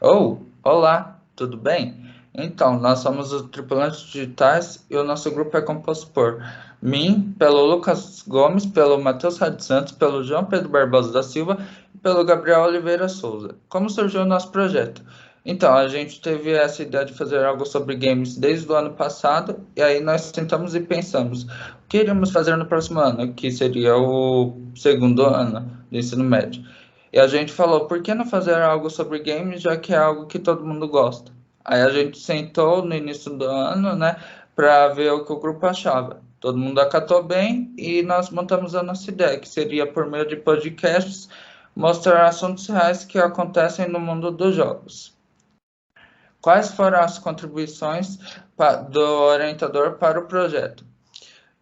Olá, tudo bem? Então, nós somos os tripulantes digitais e o nosso grupo é composto por mim, pelo Lucas Gomes, pelo Matheus Rádio Santos, pelo João Pedro Barbosa da Silva e pelo Gabriel Oliveira Souza. Como surgiu o nosso projeto? Então, a gente teve essa ideia de fazer algo sobre games desde o ano passado e aí nós sentamos e pensamos o que iríamos fazer no próximo ano, que seria o segundo ano do ensino médio. E a gente falou, por que não fazer algo sobre games, já que é algo que todo mundo gosta? Aí a gente sentou no início do ano, né, para ver o que o grupo achava. Todo mundo acatou bem e nós montamos a nossa ideia, que seria por meio de podcasts mostrar assuntos reais que acontecem no mundo dos jogos. Quais foram as contribuições do orientador para o projeto?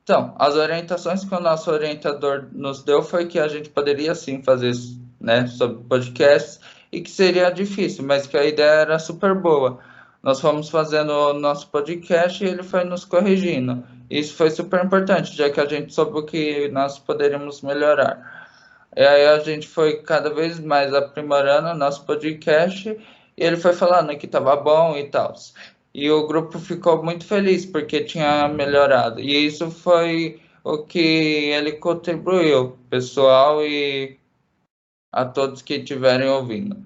Então, as orientações que o nosso orientador nos deu foi que a gente poderia sim fazer, né, sobre podcasts e que seria difícil, mas que a ideia era super boa. Nós fomos fazendo o nosso podcast e ele foi nos corrigindo. Isso foi super importante, já que a gente soube o que nós poderíamos melhorar. E aí a gente foi cada vez mais aprimorando o nosso podcast e ele foi falando que estava bom e tal. E o grupo ficou muito feliz porque tinha melhorado. E isso foi o que ele contribuiu, pessoal e a todos que estiverem ouvindo.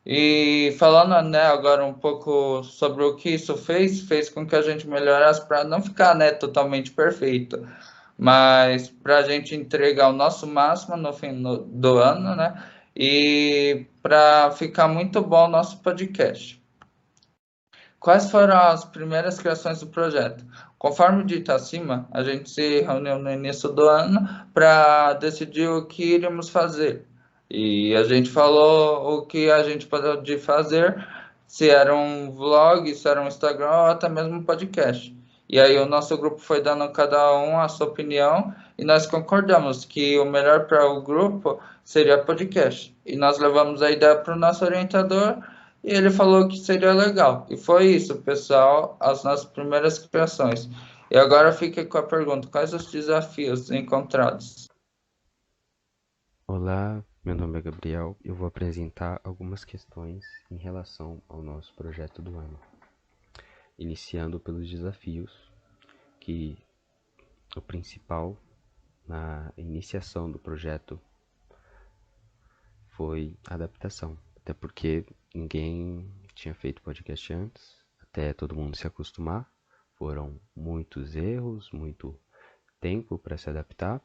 E falando, né, agora um pouco sobre o que isso fez com que a gente melhorasse para não ficar, né, totalmente perfeito, mas para a gente entregar o nosso máximo no fim do ano, né, e para ficar muito bom o nosso podcast. Quais foram as primeiras criações do projeto? Conforme dito acima, a gente se reuniu no início do ano para decidir o que iríamos fazer. E a gente falou o que a gente poderia fazer, se era um vlog, se era um Instagram ou até mesmo um podcast. E aí o nosso grupo foi dando cada um a sua opinião e nós concordamos que o melhor para o grupo seria podcast. E nós levamos a ideia para o nosso orientador e ele falou que seria legal. E foi isso, pessoal, as nossas primeiras criações. E agora fica com a pergunta: quais os desafios encontrados? Olá, meu nome é Gabriel e eu vou apresentar algumas questões em relação ao nosso projeto do ano, iniciando pelos desafios, que o principal na iniciação do projeto foi a adaptação, até porque ninguém tinha feito podcast antes, até todo mundo se acostumar, foram muitos erros, muito tempo para se adaptar.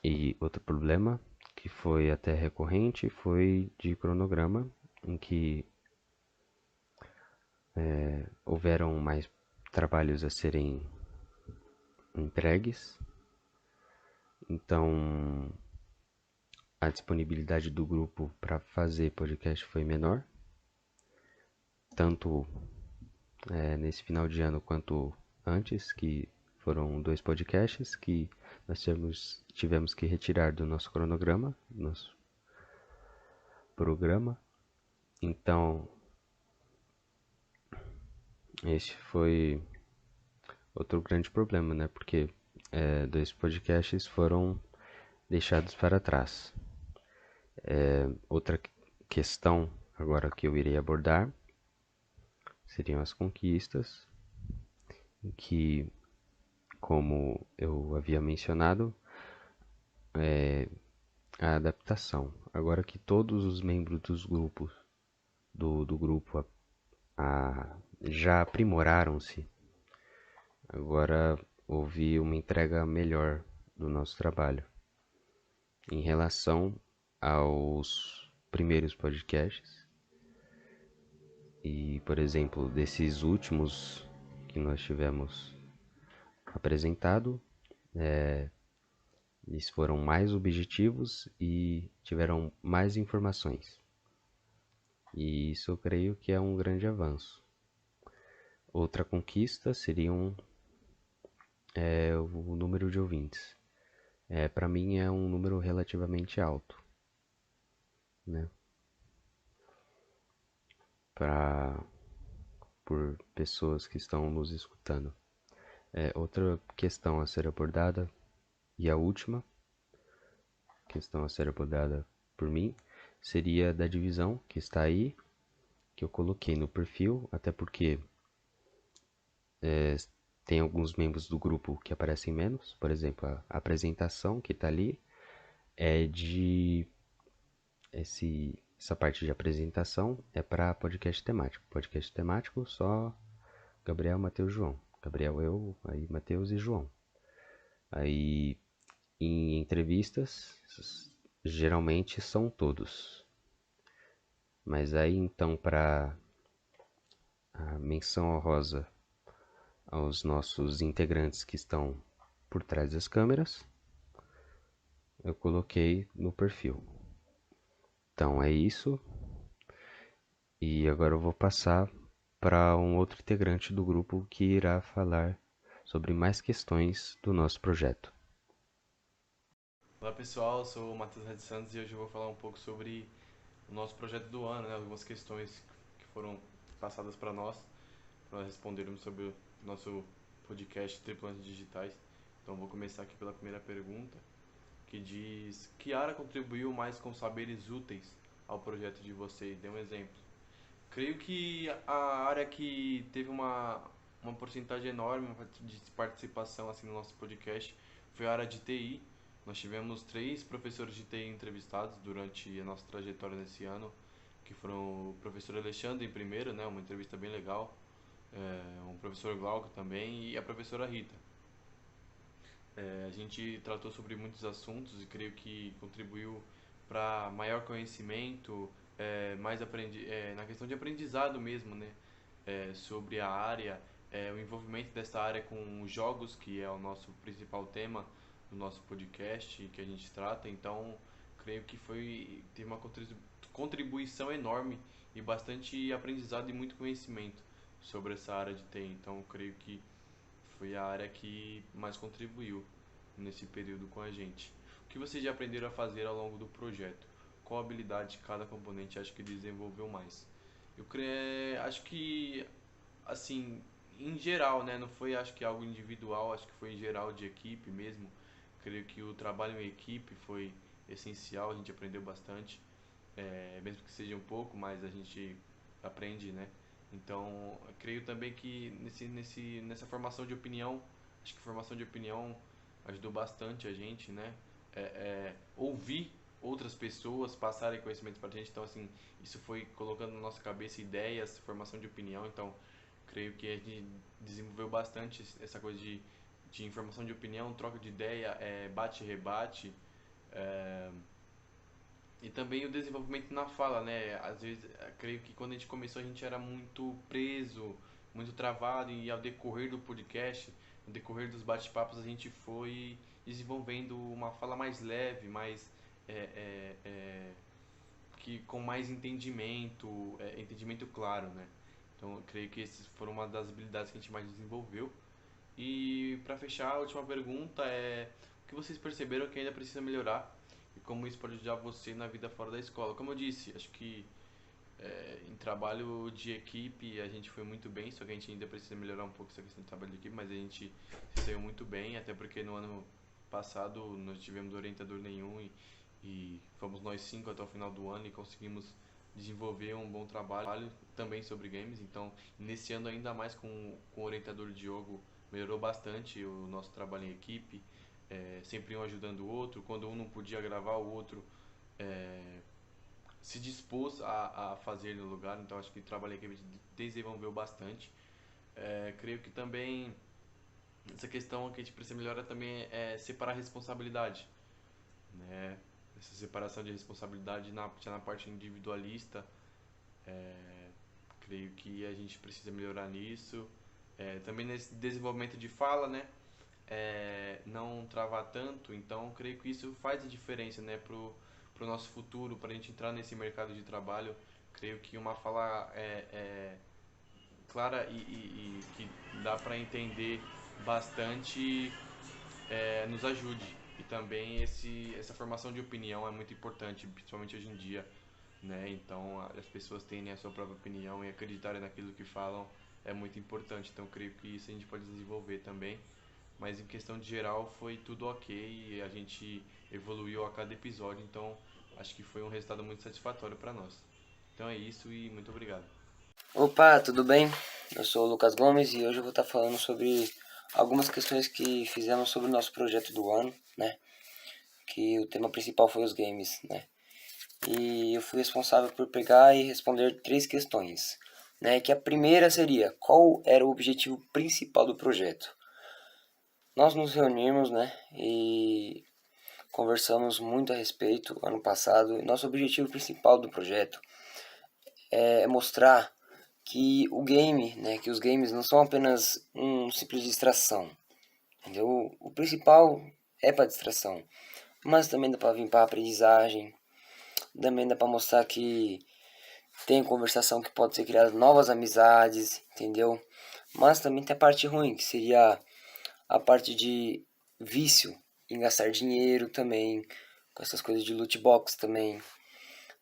E outro problema que foi até recorrente foi de cronograma, em que houveram mais trabalhos a serem entregues, então a disponibilidade do grupo para fazer podcast foi menor, tanto nesse final de ano quanto antes, que foram dois podcasts que nós tivemos que retirar do nosso cronograma, do nosso programa. Então, esse foi outro grande problema, né? Porque dois podcasts foram deixados para trás. Outra questão agora que eu irei abordar seriam as conquistas, em que, como eu havia mencionado, a adaptação. Agora que todos os membros dos grupos do grupo já aprimoraram-se, agora houve uma entrega melhor do nosso trabalho em relação aos primeiros podcasts. E, por exemplo, desses últimos que nós tivemos apresentado, eles foram mais objetivos e tiveram mais informações. E isso eu creio que é um grande avanço. Outra conquista seriam o número de ouvintes. Para mim é um número relativamente alto, né? Pra, por pessoas que estão nos escutando. Outra questão a ser abordada, e a última questão a ser abordada por mim, seria da divisão que está aí, que eu coloquei no perfil, até porque tem alguns membros do grupo que aparecem menos. Por exemplo, a apresentação que está ali é de essa parte de apresentação é para podcast temático. Podcast temático só Gabriel, Matheus, João. Gabriel, eu, aí Matheus e João. Aí em entrevistas geralmente são todos. Mas aí então para a menção honrosa aos nossos integrantes que estão por trás das câmeras, eu coloquei no perfil. Então é isso. E agora eu vou passar para um outro integrante do grupo que irá falar sobre mais questões do nosso projeto. Olá pessoal, eu sou o Matheus Red Santos e hoje eu vou falar um pouco sobre o nosso projeto do ano, né? Algumas questões que foram passadas para nós respondermos sobre o nosso podcast Tripulantes Digitais. Então vou começar aqui pela primeira pergunta, que diz: que área contribuiu mais com saberes úteis ao projeto de vocês? Dê um exemplo. Creio que a área que teve uma porcentagem enorme de participação assim no nosso podcast foi a área de TI. Nós tivemos 3 professores de TI entrevistados durante a nossa trajetória nesse ano, que foram o professor Alexandre em primeiro, né, uma entrevista bem legal, um professor Glauco também e a professora Rita. A gente tratou sobre muitos assuntos e creio que contribuiu para maior conhecimento, na questão de aprendizado mesmo, né? Sobre a área, o envolvimento dessa área com os jogos, que é o nosso principal tema do nosso podcast que a gente trata. Então, creio que teve uma contribuição enorme e bastante aprendizado e muito conhecimento sobre essa área de TI. Então, creio que foi a área que mais contribuiu nesse período com a gente. O que vocês já aprenderam a fazer ao longo do projeto? Qual habilidade cada componente acha que desenvolveu mais? Acho que, assim, em geral, né? Não foi, acho que algo individual, acho que foi em geral de equipe mesmo. Creio que o trabalho em equipe foi essencial, a gente aprendeu bastante, mesmo que seja um pouco, mas a gente aprende, né? Então, eu creio também que nessa formação de opinião, acho que a formação de opinião ajudou bastante a gente, né? Ouvir outras pessoas passarem conhecimento para a gente, então assim, isso foi colocando na nossa cabeça ideias, formação de opinião, então creio que a gente desenvolveu bastante essa coisa de informação de opinião, troca de ideia, bate e rebate, é, e também o desenvolvimento na fala, né? Às vezes, creio que quando a gente começou a gente era muito preso, muito travado e ao decorrer do podcast, no decorrer dos bate-papos a gente foi desenvolvendo uma fala mais leve, mais é, é, é, que com mais entendimento, entendimento claro, né? Então, eu creio que essas foram uma das habilidades que a gente mais desenvolveu. E para fechar, a última pergunta é: o que vocês perceberam que ainda precisa melhorar e como isso pode ajudar você na vida fora da escola? Como eu disse, acho que em trabalho de equipe a gente foi muito bem, só que a gente ainda precisa melhorar um pouco essa questão de trabalho de equipe, mas a gente saiu muito bem, até porque no ano passado nós tivemos orientador nenhum e fomos nós 5 até o final do ano e conseguimos desenvolver um bom trabalho também sobre games. Então, nesse ano ainda mais com o orientador Diogo, melhorou bastante o nosso trabalho em equipe, sempre um ajudando o outro. Quando um não podia gravar, o outro é, se dispôs a fazer no lugar. Então, acho que o trabalho em equipe desenvolveu bastante. Creio que também essa questão que a gente precisa melhorar também é separar a responsabilidade, né? Essa separação de responsabilidade já na parte individualista, creio que a gente precisa melhorar nisso. Também nesse desenvolvimento de fala, né? Não travar tanto, então creio que isso faz a diferença, né, pro nosso futuro, para a gente entrar nesse mercado de trabalho. Creio que uma fala clara e que dá para entender bastante nos ajude. E também essa formação de opinião é muito importante, principalmente hoje em dia, né? Então as pessoas terem a sua própria opinião e acreditarem naquilo que falam é muito importante. Então creio que isso a gente pode desenvolver também. Mas em questão de geral foi tudo ok e a gente evoluiu a cada episódio. Então acho que foi um resultado muito satisfatório para nós. Então é isso e muito obrigado. Opa, tudo bem? Eu sou o Lucas Gomes e hoje eu vou estar falando sobre algumas questões que fizemos sobre o nosso projeto do ano, né? Que o tema principal foi os games, né? E eu fui responsável por pegar e responder 3 questões, né? Que a primeira seria: qual era o objetivo principal do projeto? Nós nos reunimos, né? E conversamos muito a respeito ano passado. Nosso objetivo principal do projeto é mostrar que o game, né, que os games não são apenas um simples distração, entendeu? O principal é para distração, mas também dá para vir para aprendizagem, também dá para mostrar que tem conversação que pode ser criada novas amizades, entendeu? Mas também tem a parte ruim, que seria a parte de vício em gastar dinheiro também, com essas coisas de loot box também,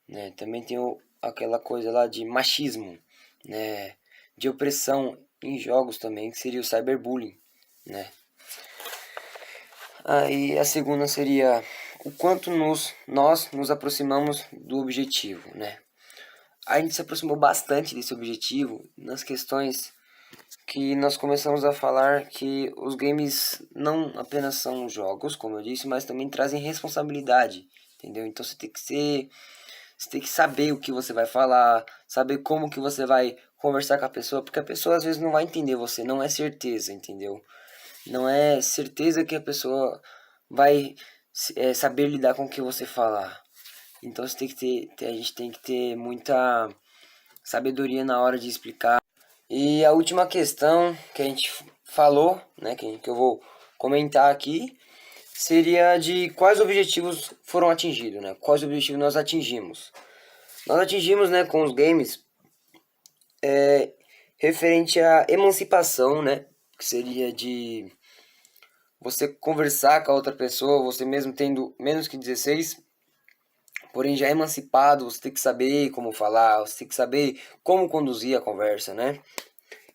né? Também tem aquela coisa lá de machismo, né? De opressão em jogos também, que seria o cyberbullying, né? Aí a segunda seria o quanto nós nos aproximamos do objetivo, né? A gente se aproximou bastante desse objetivo nas questões que nós começamos a falar que os games não apenas são jogos, como eu disse, mas também trazem responsabilidade, entendeu? Então você tem que saber o que você vai falar, saber como que você vai conversar com a pessoa, porque a pessoa às vezes não vai entender você, não é certeza, entendeu? Não é certeza que a pessoa vai saber lidar com o que você falar. Então você tem que a gente tem que ter muita sabedoria na hora de explicar. E a última questão que a gente falou, né, que eu vou comentar aqui, seria de quais objetivos foram atingidos, né? Quais objetivos nós atingimos. Nós atingimos, né, com os games, referente à emancipação, né? Que seria de você conversar com a outra pessoa, você mesmo tendo menos que 16, porém já emancipado, você tem que saber como falar, você tem que saber como conduzir a conversa, né?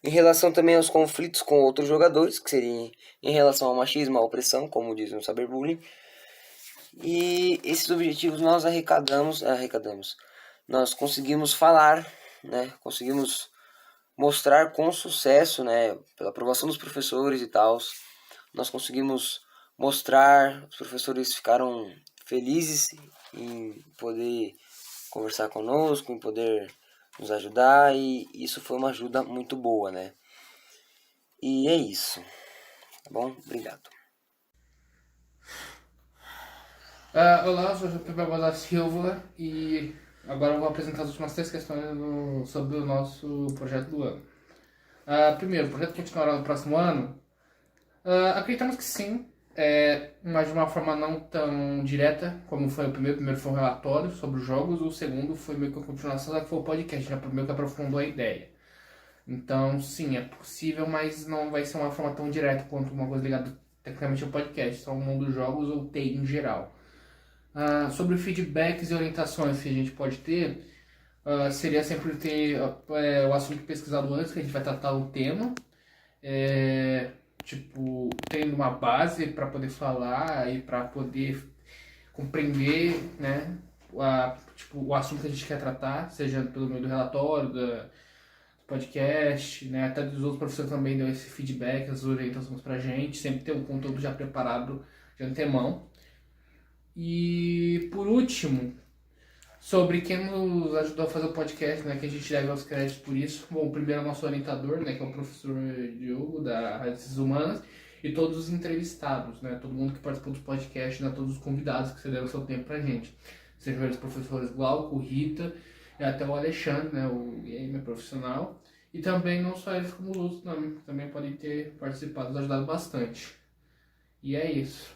Em relação também aos conflitos com outros jogadores, que seria em relação ao machismo, à opressão, como diz no cyberbullying. E esses objetivos nós arrecadamos. Nós conseguimos falar, né? Conseguimos mostrar com sucesso, né? Pela aprovação dos professores e tal. Nós conseguimos mostrar, os professores ficaram felizes em poder conversar conosco, em poder nos ajudar, e isso foi uma ajuda muito boa, né? E é isso, tá bom? Obrigado. Olá, eu sou o João Barbosa da Silva e agora eu vou apresentar as últimas 3 questões sobre o nosso projeto do ano. Primeiro, o projeto continuará no próximo ano? Acreditamos que sim, mas de uma forma não tão direta como foi o primeiro. O primeiro foi um relatório sobre os jogos, o segundo foi meio que uma continuação, só que foi o podcast, já meio que aprofundou a ideia. Então, sim, é possível, mas não vai ser uma forma tão direta quanto uma coisa ligada tecnicamente ao podcast, só o mundo dos jogos ou TI em geral. Sobre feedbacks e orientações que a gente pode ter, seria sempre ter o assunto pesquisado antes, que a gente vai tratar o tema, tendo uma base para poder falar e para poder compreender, né, o assunto que a gente quer tratar, seja pelo meio do relatório, do podcast, né, até dos outros professores também dão esse feedback, as orientações pra gente, sempre ter um conteúdo já preparado de antemão. E por último, sobre quem nos ajudou a fazer o podcast, né, que a gente deve aos créditos por isso. Bom, primeiro é o nosso orientador, né, que é o professor Diogo, da Rádio Ciências Humanas, e todos os entrevistados, né, todo mundo que participou dos podcasts, né, todos os convidados que cederam o seu tempo pra gente. Sejam eles professores Glauco, Rita, e até o Alexandre, né, o gamer profissional. E também não só eles como os outros também podem ter participado, nos ajudado bastante. E é isso.